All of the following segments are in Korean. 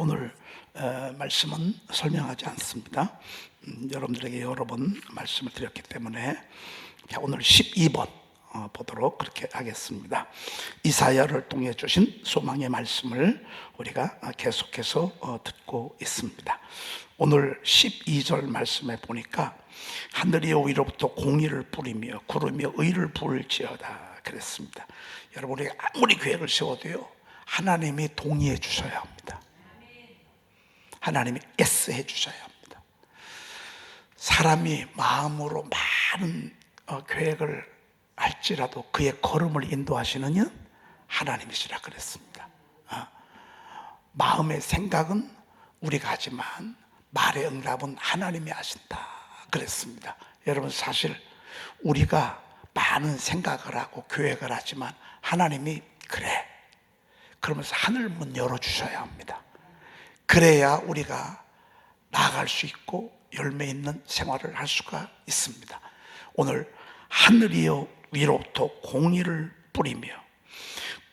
오늘 말씀은 설명하지 않습니다. 여러분들에게 여러 번 말씀을 드렸기 때문에 오늘 12번 보도록 그렇게 하겠습니다. 이사야를 통해 주신 소망의 말씀을 우리가 계속해서 듣고 있습니다. 오늘 12절 말씀에 보니까 하늘이 위로부터 공의를 뿌리며 구름이 의를 부을지어다 그랬습니다. 여러분, 우리가 아무리 계획을 세워도요, 하나님이 동의해 주셔야 합니다. 하나님이 예스 해 주셔야 합니다. 사람이 마음으로 많은 계획을 할지라도 그의 걸음을 인도하시는 이는 하나님이시라 그랬습니다. 마음의 생각은 우리가 하지만 말의 응답은 하나님이 하신다 그랬습니다. 여러분, 사실 우리가 많은 생각을 하고 계획을 하지만 하나님이 그래 그러면서 하늘 문 열어주셔야 합니다. 그래야 우리가 나아갈 수 있고 열매 있는 생활을 할 수가 있습니다. 오늘 하늘이여 위로부터 공의를 뿌리며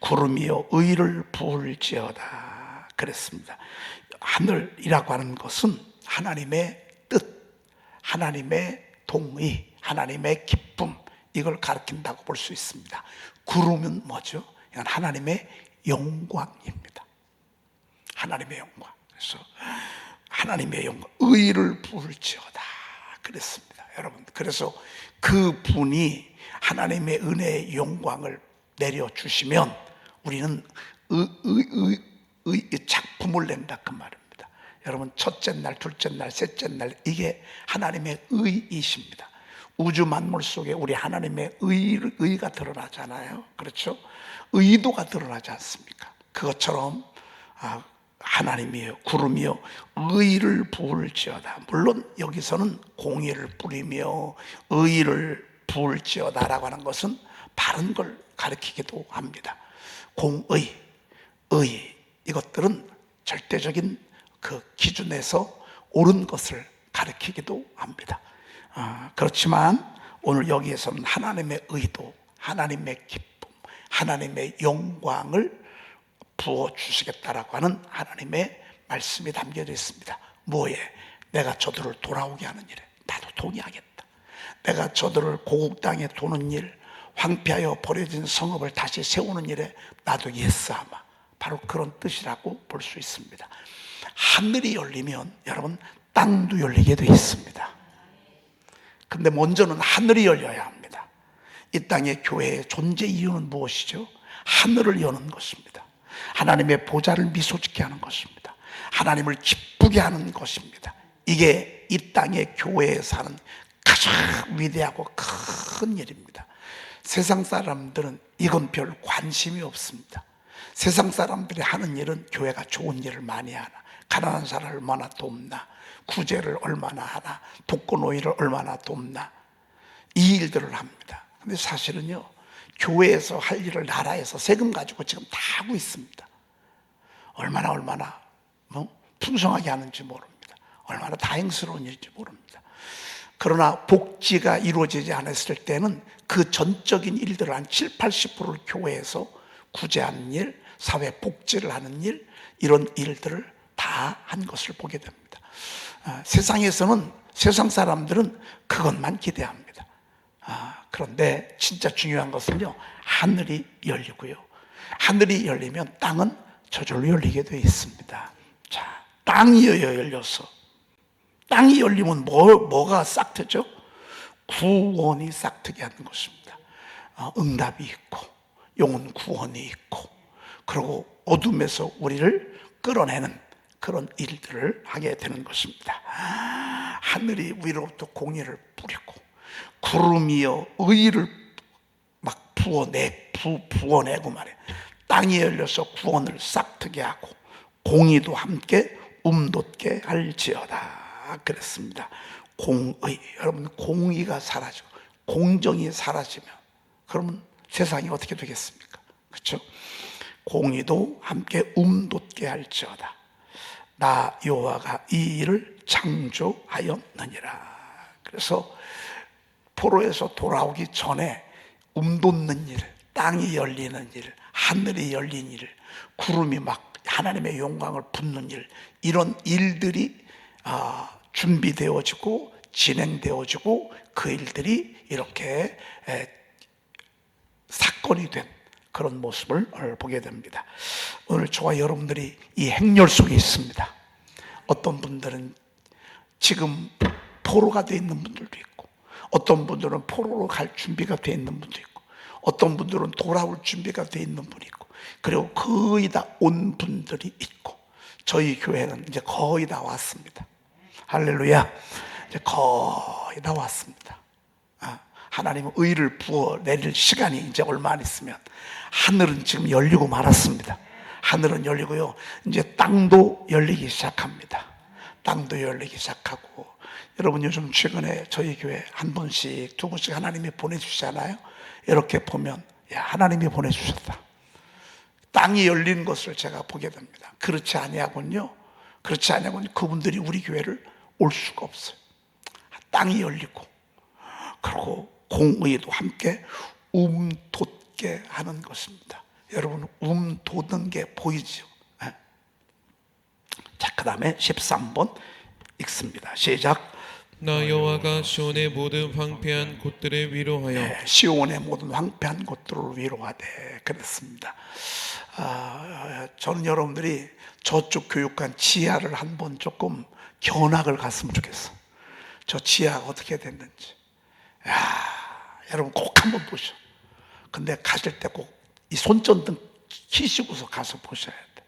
구름이여 의를 부을지어다 그랬습니다. 하늘이라고 하는 것은 하나님의 뜻, 하나님의 동의, 하나님의 기쁨, 이걸 가리킨다고 볼 수 있습니다. 구름은 뭐죠? 이건 하나님의 영광입니다. 하나님의 영광. 그래서 하나님의 영광, 의를 부을지어다 그랬습니다. 여러분, 그래서 그 분이 하나님의 은혜의 영광을 내려주시면 우리는 작품을 낸다 그 말입니다. 여러분, 첫째 날, 둘째 날, 셋째 날, 이게 하나님의 의이십니다. 우주 만물 속에 우리 하나님의 의가 드러나잖아요. 그렇죠? 의도가 드러나지 않습니까? 그것처럼 하나님이여 구름이여 의를 부을지어다. 물론 여기서는 공의를 뿌리며 의를 부을지어다라고 하는 것은 바른 걸 가리키기도 합니다. 공의, 의, 이것들은 절대적인 그 기준에서 옳은 것을 가리키기도 합니다. 그렇지만 오늘 여기에서는 하나님의 의도, 하나님의 기쁨, 하나님의 영광을 부어주시겠다라고 하는 하나님의 말씀이 담겨져 있습니다. 뭐에? 내가 저들을 돌아오게 하는 일에 나도 동의하겠다. 내가 저들을 고국 땅에 도는 일, 황폐하여 버려진 성읍을 다시 세우는 일에 나도 예스하마. 바로 그런 뜻이라고 볼 수 있습니다. 하늘이 열리면 여러분, 땅도 열리게 되어 있습니다. 근데 먼저는 하늘이 열려야 합니다. 이 땅의 교회의 존재 이유는 무엇이죠? 하늘을 여는 것입니다. 하나님의 보좌를 미소짓게 하는 것입니다. 하나님을 기쁘게 하는 것입니다. 이게 이 땅의 교회에 사는 가장 위대하고 큰 일입니다. 세상 사람들은 이건 별 관심이 없습니다. 세상 사람들이 하는 일은 교회가 좋은 일을 많이 하나, 가난한 사람을 얼마나 돕나, 구제를 얼마나 하나, 독거노인을 얼마나 돕나, 이 일들을 합니다. 근데 사실은요, 교회에서 할 일을 나라에서 세금 가지고 지금 다 하고 있습니다. 얼마나 풍성하게 하는지 모릅니다. 얼마나 다행스러운 일인지 모릅니다. 그러나 복지가 이루어지지 않았을 때는 그 전적인 일들을 한 70~80%를 교회에서 구제하는 일, 사회 복지를 하는 일, 이런 일들을 다 한 것을 보게 됩니다. 세상에서는, 세상 사람들은 그것만 기대합니다. 그런데 진짜 중요한 것은요, 하늘이 열리고요, 하늘이 열리면 땅은 저절로 열리게 되어 있습니다. 자, 땅이 열려서, 땅이 열리면 뭐가 싹트죠? 구원이 싹트게 하는 것입니다. 응답이 있고 영혼 구원이 있고, 그리고 어둠에서 우리를 끌어내는 그런 일들을 하게 되는 것입니다. 하늘이 위로부터 공의를 뿌리고 구름이여 의를 막 부어내고 말이에요. 땅이 열려서 구원을 싹트게 하고 공의도 함께 돋게 할지어다 그랬습니다. 공의, 여러분, 공의가 사라지고 공정이 사라지면 그러면 세상이 어떻게 되겠습니까? 그렇죠? 공의도 함께 돋게 할지어다. 나 여호와가 이 일을 창조하였느니라. 그래서 포로에서 돌아오기 전에 돋는 일, 땅이 열리는 일, 하늘이 열린 일, 구름이 막 하나님의 영광을 붓는 일, 이런 일들이 준비되어지고 진행되어지고 그 일들이 이렇게 사건이 된 그런 모습을 보게 됩니다. 오늘 저와 여러분들이 이 행렬 속에 있습니다. 어떤 분들은 지금 포로가 되어 있는 분들도 있고, 어떤 분들은 포로로 갈 준비가 되어 있는 분도 있고, 어떤 분들은 돌아올 준비가 되어 있는 분이 있고, 그리고 거의 다 온 분들이 있고, 저희 교회는 이제 거의 다 왔습니다. 할렐루야. 이제 거의 다 왔습니다. 하나님은 의를 부어 내릴 시간이 이제 얼마 안 있으면, 하늘은 지금 열리고 말았습니다. 하늘은 열리고요, 이제 땅도 열리기 시작합니다. 땅도 열리기 시작하고, 여러분 요즘 최근에 저희 교회 한 번씩 두 번씩 하나님이 보내주시잖아요. 이렇게 보면 하나님이 보내주셨다, 땅이 열린 것을 제가 보게 됩니다. 그렇지 아니하군요. 그렇지 아니하군요. 그분들이 우리 교회를 올 수가 없어요. 땅이 열리고, 그리고 공의도 함께 돋게 하는 것입니다. 여러분, 돋는 게 보이죠? 자, 그 다음에 13번 읽습니다. 시작. 나 여호와가 시온의 모든 황폐한 곳들을 위로하여 시온의 모든 황폐한 곳들을 위로하되, 그랬습니다. 저는 여러분들이 저쪽 교육관 지하를 한번 조금 견학을 갔으면 좋겠어. 저 지하가 어떻게 됐는지. 여러분 꼭 한번 보셔. 근데 가실 때 꼭 이 손전등 켜시고서 가서 보셔야 돼.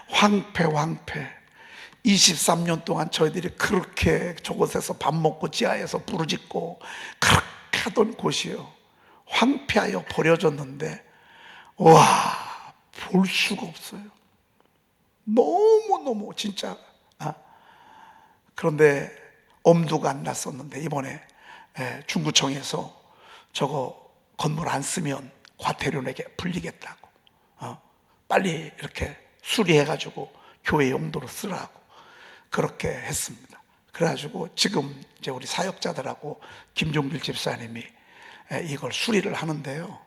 황폐. 23년 동안 저희들이 그렇게 저곳에서 밥 먹고 지하에서 부르짖고 그렇게 하던 곳이요, 황폐하여 버려졌는데, 와, 볼 수가 없어요. 너무너무 진짜. 그런데 엄두가 안 났었는데, 이번에 중구청에서 저거 건물 안 쓰면 과태료내게 불리겠다고, 빨리 이렇게 수리해가지고 교회 용도로 쓰라고 그렇게 했습니다. 그래가지고 지금 이제 우리 사역자들하고 김종길 집사님이 이걸 수리를 하는데요,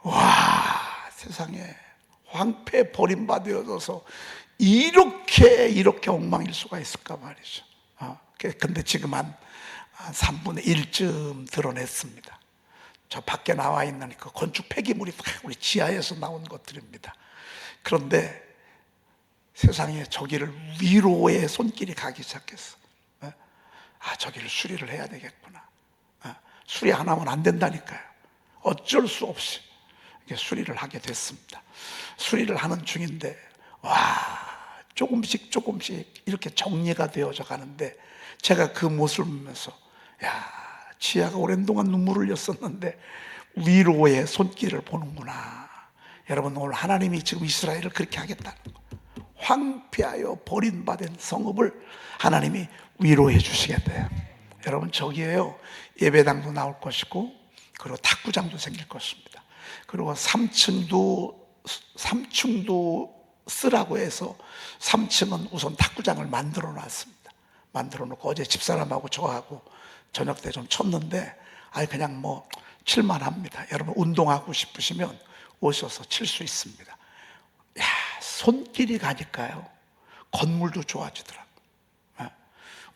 와, 세상에 황폐 버림받아져서 이렇게 엉망일 수가 있을까 말이죠. 근데 지금 한 3분의 1쯤 드러냈습니다. 저 밖에 나와 있는 그 건축 폐기물이 다 우리 지하에서 나온 것들입니다. 그런데 세상에 저기를 위로의 손길이 가기 시작했어. 저기를 수리를 해야 되겠구나. 수리 안 하면 안 된다니까요. 어쩔 수 없이 수리를 하게 됐습니다. 수리를 하는 중인데, 와, 조금씩 이렇게 정리가 되어져 가는데, 제가 그 모습을 보면서, 지하가 오랜 동안 눈물을 흘렸었는데 위로의 손길을 보는구나. 여러분, 오늘 하나님이 지금 이스라엘을 그렇게 하겠다는 거예요. 황폐하여 버림받은 성읍을 하나님이 위로해 주시겠대요. 여러분, 저기에요, 예배당도 나올 것이고, 그리고 탁구장도 생길 것입니다. 그리고 3층도 쓰라고 해서 3층은 우선 탁구장을 만들어 놨습니다. 만들어 놓고 어제 집사람하고 저하고 저녁 때 좀 쳤는데, 그냥 뭐 칠만 합니다. 여러분, 운동하고 싶으시면 오셔서 칠 수 있습니다. 손길이 가니까요, 건물도 좋아지더라고요.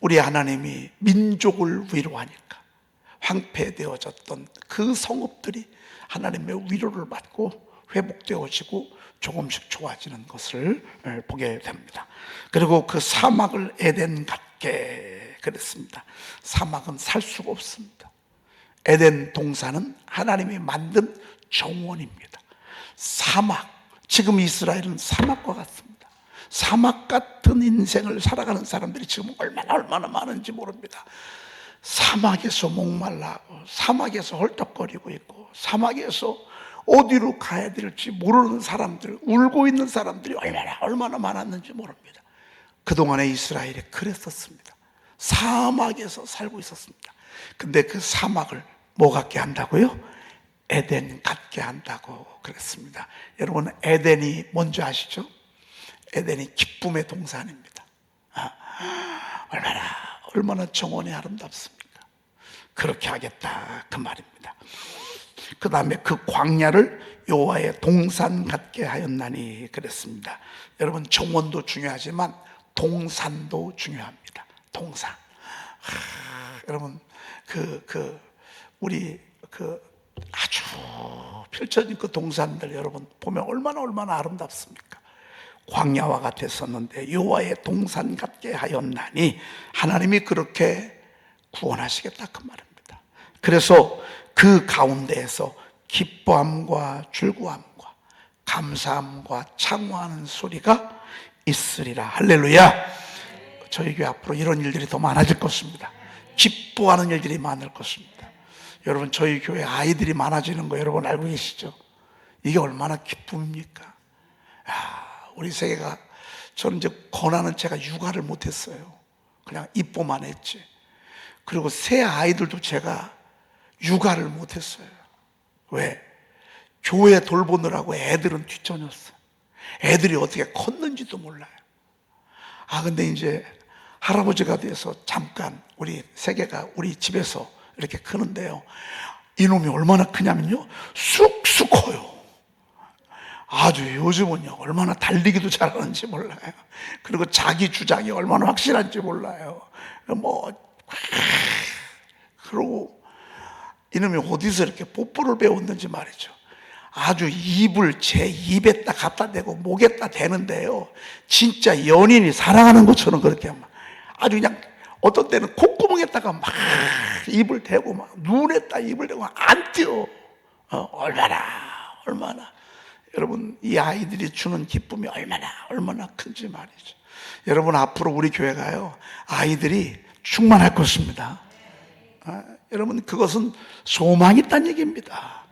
우리 하나님이 민족을 위로하니까 황폐되어졌던 그 성읍들이 하나님의 위로를 받고 회복되어지고 조금씩 좋아지는 것을 보게 됩니다. 그리고 그 사막을 에덴 같게 그랬습니다. 사막은 살 수가 없습니다. 에덴 동산은 하나님이 만든 정원입니다. 사막, 지금 이스라엘은 사막과 같습니다. 사막 같은 인생을 살아가는 사람들이 지금 얼마나 많은지 모릅니다. 사막에서 목말라하고, 사막에서 헐떡거리고 있고, 사막에서 어디로 가야 될지 모르는 사람들, 울고 있는 사람들이 얼마나 많았는지 모릅니다. 그동안의 이스라엘이 그랬었습니다. 사막에서 살고 있었습니다. 근데 그 사막을 뭐 같게 한다고요? 에덴 같게 한다고 그랬습니다. 여러분, 에덴이 뭔지 아시죠? 에덴이 기쁨의 동산입니다. 얼마나 정원이 아름답습니까? 그렇게 하겠다, 그 말입니다. 그 다음에 그 광야를 여호와의 동산 같게 하였나니 그랬습니다. 여러분, 정원도 중요하지만 동산도 중요합니다. 동산. 여러분, 우리 아주 펼쳐진 그 동산들 여러분 보면 얼마나 아름답습니까? 광야와 같았었는데 여호와의 동산 같게 하였나니, 하나님이 그렇게 구원하시겠다 그 말입니다. 그래서 그 가운데에서 기뻐함과 즐거움과 감사함과 창호하는 소리가 있으리라. 할렐루야. 저희 교회 앞으로 이런 일들이 더 많아질 것입니다. 기뻐하는 일들이 많을 것입니다. 여러분, 저희 교회 아이들이 많아지는 거 여러분 알고 계시죠? 이게 얼마나 기쁨입니까? 우리 세계가, 저는 이제 권하는 제가 육아를 못했어요. 그냥 입보만 했지. 그리고 새 아이들도 제가 육아를 못했어요. 왜? 교회 돌보느라고 애들은 뒤처졌어. 애들이 어떻게 컸는지도 몰라요. 근데 이제 할아버지가 돼서 잠깐 우리 세계가 우리 집에서 이렇게 크는데요, 이놈이 얼마나 크냐면요, 쑥쑥 커요. 아주 요즘은요 얼마나 달리기도 잘하는지 몰라요. 그리고 자기 주장이 얼마나 확실한지 몰라요. 그러고 이놈이 어디서 이렇게 뽀뽀를 배웠는지 말이죠. 아주 입을 제 입에다 갖다 대고 목에다 대는데요, 진짜 연인이 사랑하는 것처럼 그렇게 아주 그냥, 어떤 때는 콧구멍에다가 막 입을 대고 막 눈에다 입을 대고 안 띄어. 얼마나 여러분, 이 아이들이 주는 기쁨이 얼마나 큰지 말이죠. 여러분, 앞으로 우리 교회가요 아이들이 충만할 것입니다. 여러분, 그것은 소망이 있다는 얘기입니다.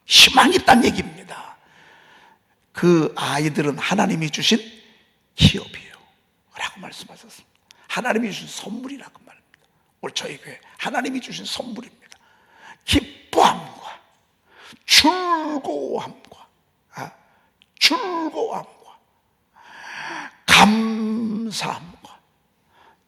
희망이 있다는 얘기입니다. 그 아이들은 하나님이 주신 기업이에요 라고 말씀하셨습니다. 하나님이 주신 선물이라고 말합니다. 우리 저희 교회 하나님이 주신 선물입니다. 기뻐함과 즐거움과 감사함과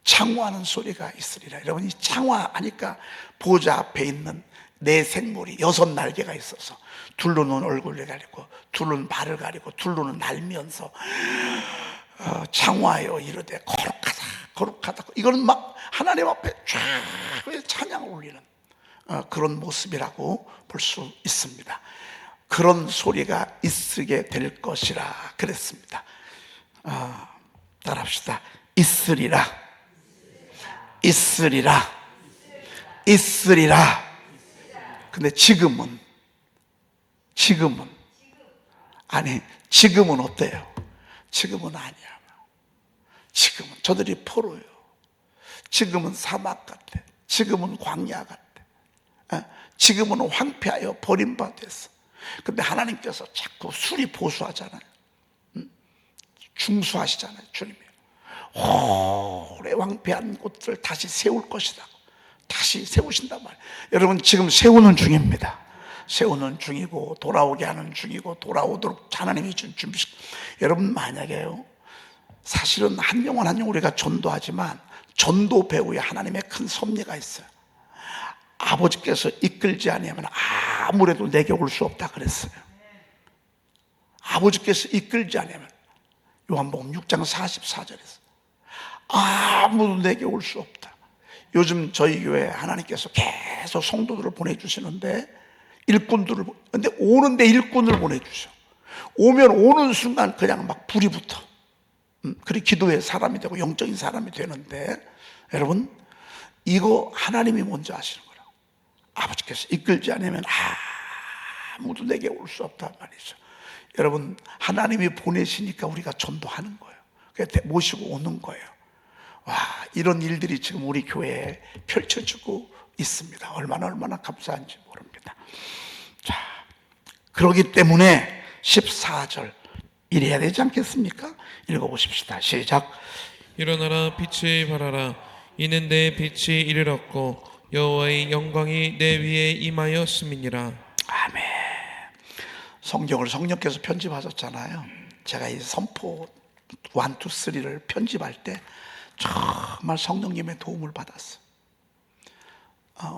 창화하는 소리가 있으리라. 여러분, 이 창화하니까 보좌 앞에 있는 내 생물이 6날개가 있어서 둘로는 얼굴을 가리고 둘로는 발을 가리고 둘로는 날면서 창화하여 이르되 거룩하다. 이거는 막 하나님 앞에 쫙 찬양을 올리는 그런 모습이라고 볼 수 있습니다. 그런 소리가 있으게 될 것이라 그랬습니다. 따라합시다. 있으리라. 근데 지금은 어때요? 지금은 아니야. 지금은 저들이 포로예요. 지금은 사막 같아. 지금은 광야 같아. 지금은 황폐하여 버림받았어. 근데 하나님께서 자꾸 수리보수하잖아요. 중수하시잖아요. 주님이 오래 황폐한 곳을 다시 세울 것이다. 다시 세우신단 말이에요. 여러분, 지금 세우는 중입니다. 세우는 중이고 돌아오게 하는 중이고 돌아오도록 하나님이 준비. 여러분, 만약에요, 사실은 한 영혼 한 영혼 우리가 전도하지만 전도 배후에 하나님의 큰 섭리가 있어요. 아버지께서 이끌지 않으면 아무래도 내게 올 수 없다 그랬어요. 아버지께서 이끌지 않으면, 요한복음 6장 44절에서 아무도 내게 올 수 없다. 요즘 저희 교회 하나님께서 계속 성도들을 보내주시는데 일꾼들을, 근데 오는데 일꾼을 보내주셔. 오면 오는 순간 그냥 막 불이 붙어. 그리고 기도의 사람이 되고 영적인 사람이 되는데, 여러분, 이거 하나님이 먼저 하시는 거라고. 아버지께서 이끌지 않으면 아무도 내게 올 수 없단 말이죠. 여러분, 하나님이 보내시니까 우리가 전도하는 거예요. 그래서 모시고 오는 거예요. 이런 일들이 지금 우리 교회에 펼쳐지고 있습니다. 얼마나 감사한지 모릅니다. 자, 그렇기 때문에 14절 이래야 되지 않겠습니까? 읽어보십시다. 시작. 일어나라, 빛을 발하라. 이는 내 빛이 이르렀고 여호와의 영광이 내 위에 임하였음이니라. 아멘. 성경을 성령께서 편집하셨잖아요. 제가 이 선포 1, 2, 3를 편집할 때 정말 성령님의 도움을 받았어요.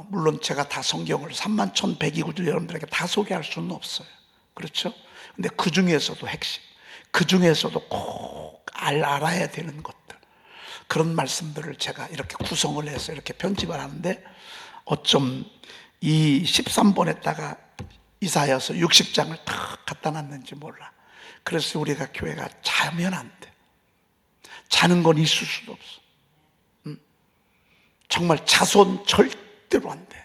물론 제가 다 성경을 31,102구절 여러분들에게 다 소개할 수는 없어요. 그렇죠? 근데 그 중에서도 핵심, 그 중에서도 꼭 알아야 되는 것들, 그런 말씀들을 제가 이렇게 구성을 해서 이렇게 편집을 하는데, 어쩜 이 13번에다가 이사야서 60장을 딱 갖다 놨는지 몰라. 그래서 우리가 교회가 자면 안 돼. 자는 건 있을 수도 없어. 정말 자손 절대로 안 돼.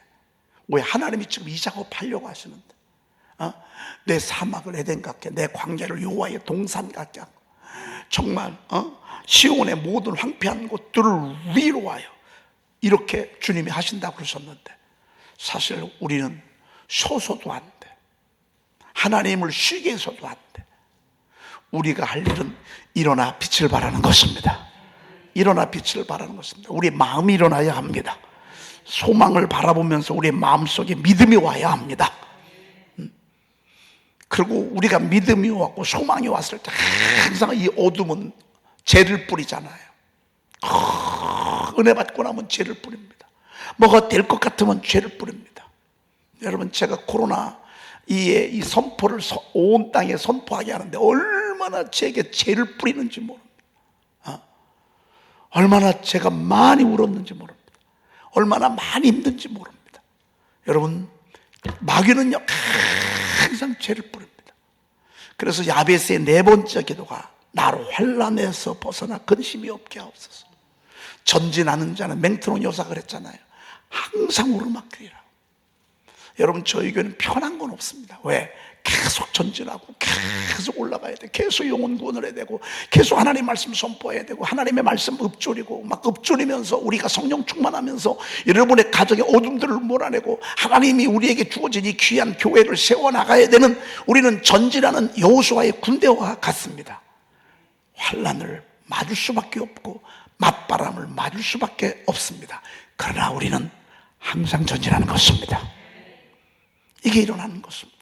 왜? 하나님이 지금 이 작업하려고 하시는데, 내 사막을 에덴 같게, 내 광야를 여호와의 동산 같게 하고, 정말 시온의 모든 황폐한 곳들을 위로하여, 이렇게 주님이 하신다고 그러셨는데, 사실 우리는 쉬어서도 안 돼. 하나님을 쉬게 해서도 안 돼. 우리가 할 일은 일어나 빛을 발하는 것입니다. 일어나 빛을 발하는 것입니다. 우리 마음이 일어나야 합니다. 소망을 바라보면서 우리의 마음속에 믿음이 와야 합니다. 그리고 우리가 믿음이 왔고 소망이 왔을 때 항상 이 어둠은 죄를 뿌리잖아요. 은혜 받고 나면 죄를 뿌립니다. 뭐가 될 것 같으면 죄를 뿌립니다. 여러분, 제가 코로나 이 선포를 온 땅에 선포하게 하는데 얼마나 제게 죄를 뿌리는지 모릅니다. 얼마나 제가 많이 울었는지 모릅니다. 얼마나 많이 힘든지 모릅니다. 여러분, 마귀는요 항상 죄를 뿌립니다. 그래서 야베스의 4번째 기도가 나로 환난에서 벗어나 근심이 없게 하옵소서. 전진하는 자는 맹트론 여사가 그랬잖아요. 항상 오르막길이라고. 여러분, 저희 교회는 편한 건 없습니다. 왜? 계속 전진하고 계속 올라가야 돼. 계속 영혼 구원을 해야 되고, 계속 하나님 말씀 선포해야 되고, 하나님의 말씀 읊조리고, 막 읊조리면서 우리가 성령 충만하면서 여러분의 가정의 어둠들을 몰아내고 하나님이 우리에게 주어진 이 귀한 교회를 세워나가야 되는, 우리는 전진하는 여호수아의 군대와 같습니다. 환난을 맞을 수밖에 없고 맞바람을 맞을 수밖에 없습니다. 그러나 우리는 항상 전진하는 것입니다. 이게 일어나는 것입니다.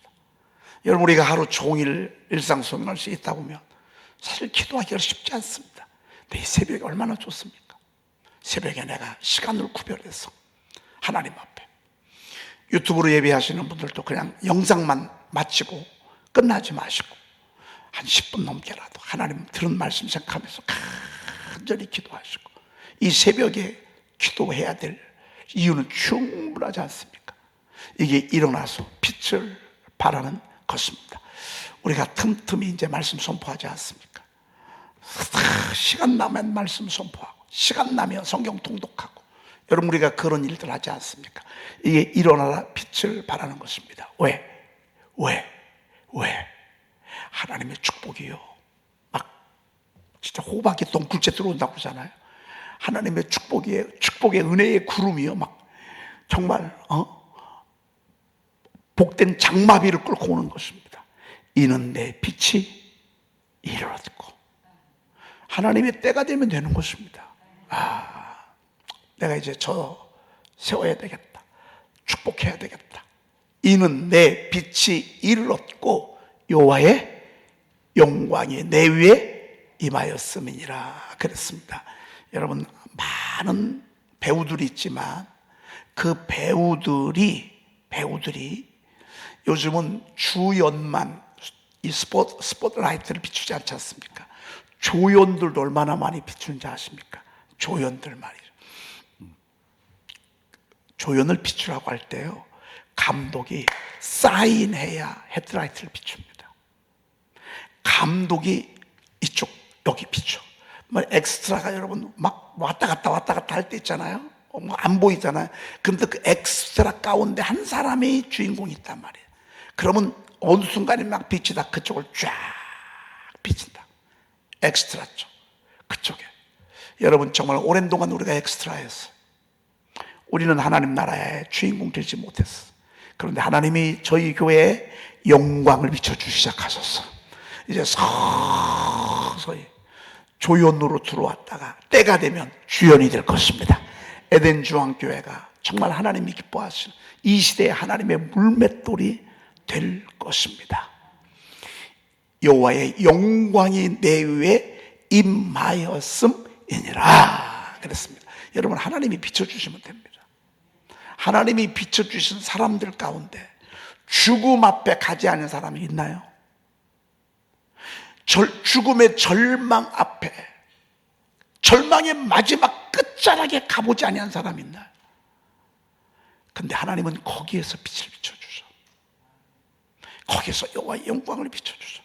여러분, 우리가 하루 종일 일상생활할 수 있다 보면 사실 기도하기가 쉽지 않습니다. 근데 이 새벽이 얼마나 좋습니까? 새벽에 내가 시간을 구별해서 하나님 앞에, 유튜브로 예배하시는 분들도 그냥 영상만 마치고 끝나지 마시고 한 10분 넘게라도 하나님 들은 말씀 생각하면서 간절히 기도하시고, 이 새벽에 기도해야 될 이유는 충분하지 않습니까? 이게 일어나서 빛을 발하는 것입니다. 우리가 틈틈이 이제 말씀 선포하지 않습니까? 시간 나면 말씀 선포하고, 시간 나면 성경 통독하고, 여러분, 우리가 그런 일들 하지 않습니까? 이게 일어나라 빛을 발하는 것입니다. 왜? 하나님의 축복이요, 막 진짜 호박이 덩굴째 들어온다고 그러잖아요. 하나님의 축복의 은혜의 구름이요, 막 정말 복된 장마비를 끌고 오는 것입니다. 이는 내 빛이 이르렀고, 하나님의 때가 되면 되는 것입니다. 내가 이제 저 세워야 되겠다, 축복해야 되겠다. 이는 내 빛이 이르렀고 여호와의 영광이 내 위에 임하였음이니라 그랬습니다. 여러분, 많은 배우들이 있지만 그 배우들이 요즘은 주연만 이 스포트라이트를 비추지 않지 않습니까? 조연들도 얼마나 많이 비추는지 아십니까? 조연들 말이죠. 조연을 비추라고 할 때요, 감독이 사인해야 헤드라이트를 비춥니다. 감독이 이쪽 여기 비춰. 뭐 엑스트라가 여러분 막 왔다 갔다 할 때 있잖아요. 뭐 안 보이잖아요. 그런데 그 엑스트라 가운데 한 사람이 주인공이 있단 말이에요. 그러면 어느 순간에 막 빛이 다 그쪽을 쫙 비친다. 엑스트라 쪽, 그쪽에. 여러분, 정말 오랜 동안 우리가 엑스트라였어요. 우리는 하나님 나라의 주인공 되지 못했어. 그런데 하나님이 저희 교회에 영광을 비춰주기 시작하셨어. 이제 서서히 조연으로 들어왔다가 때가 되면 주연이 될 것입니다. 에덴 중앙교회가 정말 하나님이 기뻐하시는 이 시대의 하나님의 물맷돌이 될 것입니다. 여호와의 영광이 내 위에 임하였음이니라 그랬습니다. 여러분, 하나님이 비춰주시면 됩니다. 하나님이 비춰주신 사람들 가운데 죽음 앞에 가지 않은 사람이 있나요? 죽음의 절망 앞에, 절망의 마지막 끝자락에 가보지 아니한 사람이 있나요? 근데 하나님은 거기에서 빛을 비춰주셔. 거기에서 여호와의 영광을 비춰주셔.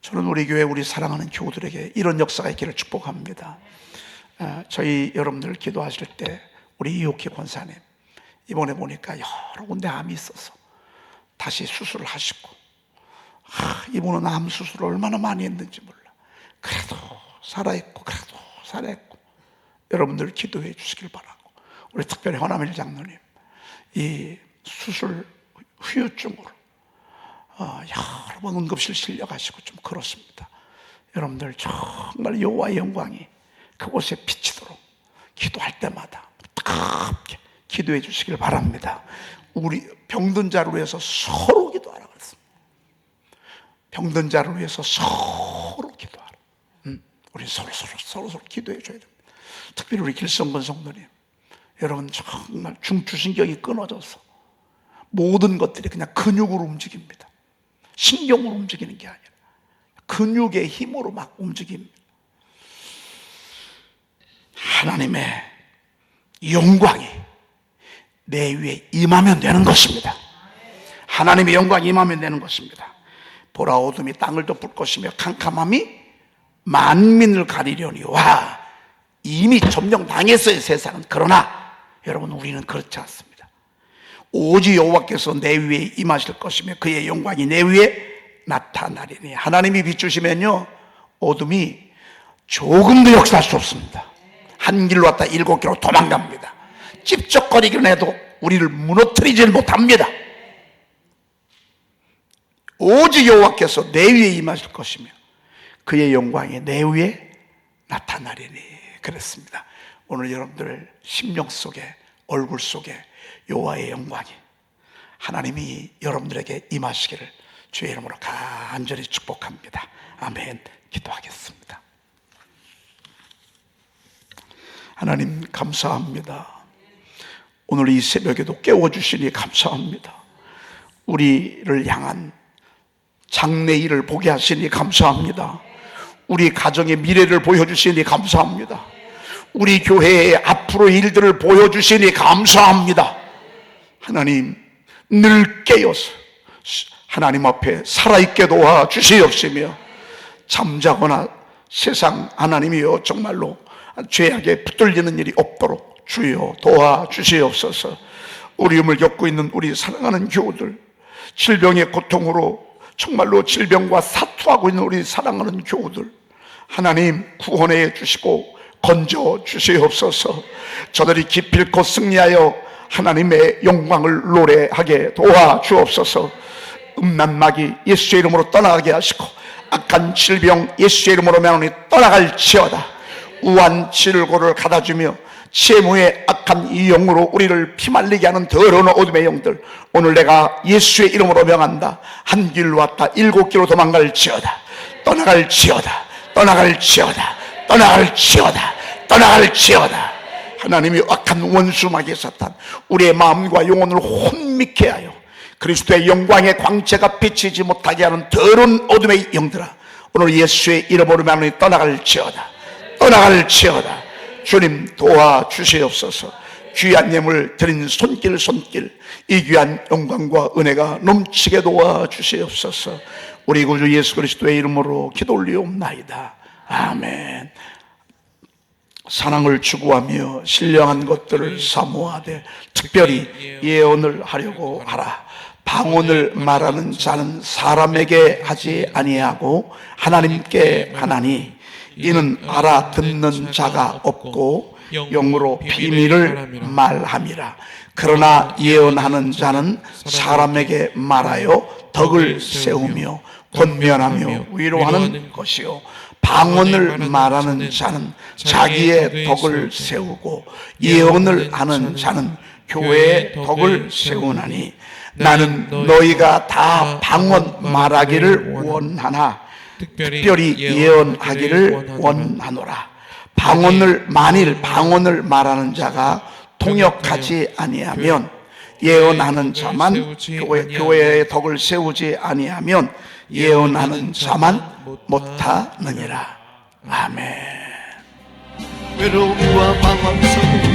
저는 우리 교회, 우리 사랑하는 교우들에게 이런 역사가 있기를 축복합니다. 저희 여러분들 기도하실 때 우리 이옥희 권사님 이번에 보니까 여러 군데 암이 있어서 다시 수술을 하시고, 이분은 암 수술을 얼마나 많이 했는지 몰라. 그래도 살아있고, 그래도 살아있고. 여러분들 기도해 주시길 바라고, 우리 특별히 허남일 장로님 이 수술 후유증으로 여러 번 응급실 실려가시고 좀 그렇습니다. 여러분들 정말 여호와의 영광이 그곳에 비치도록 기도할 때마다 뜨겁게 기도해 주시길 바랍니다. 우리 병든 자를 위해서 서로 기도하라 그랬습니다. 병든 자를 위해서 서로 기도하라. 우리 서로 기도해 줘야 됩니다. 특별히 우리 길성근 성도님, 여러분 정말 중추신경이 끊어져서 모든 것들이 그냥 근육으로 움직입니다. 신경으로 움직이는 게 아니라 근육의 힘으로 막 움직입니다. 하나님의 영광이 내 위에 임하면 되는 것입니다. 하나님의 영광이 임하면 되는 것입니다. 보라, 어둠이 땅을 덮을 것이며 캄캄함이 만민을 가리려니와. 이미 점령당했어요, 세상은. 그러나 여러분, 우리는 그렇지 않습니다. 오직 여호와께서 내 위에 임하실 것이며 그의 영광이 내 위에 나타나리니. 하나님이 비추시면요, 어둠이 조금도 역사할 수 없습니다. 한 길로 왔다 7길로 도망갑니다. 찝쩍거리기는 해도 우리를 무너뜨리질 못합니다. 오직 여호와께서 내 위에 임하실 것이며 그의 영광이 내 위에 나타나리니. 그랬습니다. 오늘 여러분들 심령 속에, 얼굴 속에 여호와의 영광이, 하나님이 여러분들에게 임하시기를 주의 이름으로 간절히 축복합니다. 아멘. 기도하겠습니다. 하나님 감사합니다. 오늘 이 새벽에도 깨워주시니 감사합니다. 우리를 향한 장래일을 보게 하시니 감사합니다. 우리 가정의 미래를 보여주시니 감사합니다. 우리 교회의 앞으로의 일들을 보여주시니 감사합니다. 하나님, 늘 깨어서 하나님 앞에 살아있게 도와주시옵시며, 잠자거나 세상 하나님이여 정말로 죄악에 붙들리는 일이 없도록 주여 도와주시옵소서. 어려움을 겪고 있는 우리 사랑하는 교우들, 질병의 고통으로 정말로 질병과 사투하고 있는 우리 사랑하는 교우들, 하나님 구원해 주시고 건져 주시옵소서. 저들이 기필코 승리하여 하나님의 영광을 노래하게 도와주옵소서. 음란 마귀 예수의 이름으로 떠나가게 하시고, 악한 질병 예수의 이름으로 명하니 떠나갈지어다. 우한 질고를 가다주며 채무의 악한 이 영으로 우리를 피말리게 하는 더러운 어둠의 영들, 오늘 내가 예수의 이름으로 명한다. 한 길로 왔다 7길로 도망갈지어다. 떠나갈지어다. 떠나갈지어다. 떠나갈지어다. 떠나갈지어다. 하나님이 악한 원수 마귀 사탄, 우리의 마음과 영혼을 혼미케 하여 그리스도의 영광의 광채가 비치지 못하게 하는 더러운 어둠의 영들아, 오늘 예수의 이름으로 명하니 떠나갈지어다. 떠나갈지어다. 주님 도와주시옵소서. 귀한 예물 드린 손길 이 귀한 영광과 은혜가 넘치게 도와주시옵소서. 우리 구주 예수 그리스도의 이름으로 기도 올리옵나이다. 아멘. 사랑을 추구하며 신령한 것들을 사모하되 특별히 예언을 하려고 하라. 방언을 말하는 자는 사람에게 하지 아니하고 하나님께 하나니, 이는 알아듣는 자가 없고 영으로 비밀을 말함이라. 그러나 예언하는 자는 사람에게 말하여 덕을 세우며 권면하며 위로하는 것이요, 방언을 말하는 자는 자기의 덕을 세우고 예언을 하는 자는 교회의 덕을 세우나니, 나는 너희가 다 방언 말하기를 원하나 특별히 예언하기를 원하노라. 만일 방언을 말하는 자가 통역하지 아니하면 예언하는 자만 세우지 교회의 덕을 세우지 아니하면 예언하는 자만 못하느니라. 아멘. 외로움과 방황 속에